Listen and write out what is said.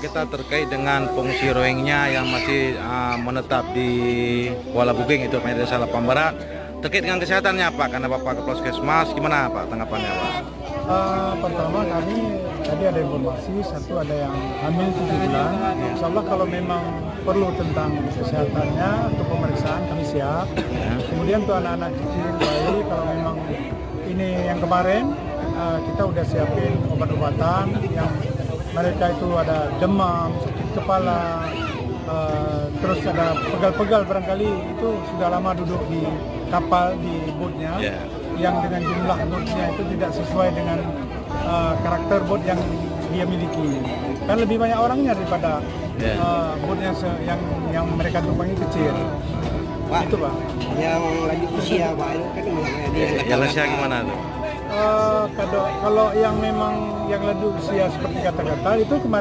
Kita terkait dengan pengungsi Rohingya yang masih menetap di Kuala Buging itu Desa Lapang Barat. Terkait dengan kesehatannya Pak, karena Bapak ke Puskesmas, gimana Pak tanggapannya Pak? Pertama kami tadi ada informasi satu ada yang hamil 7 bulan. Insya Allah kalau memang perlu tentang kesehatannya untuk pemeriksaan kami siap. Kemudian untuk anak-anak kecil bayi kalau memang ini yang kemarin kita udah siapin obat-obatan yang mereka itu ada demam, sakit kepala, terus ada pegal-pegal barangkali itu sudah lama duduk di kapal di boatnya. Yang dengan jumlah boatnya itu tidak sesuai dengan karakter boat yang dia miliki. Kan lebih banyak orangnya daripada boatnya yang mereka tumpangi kecil. Pak, itu Pak. Yang lanjut usia Pak itu kan Yang usia gimana tuh? Kalau yang memang yang lanjut usia seperti kata-kata itu kemarin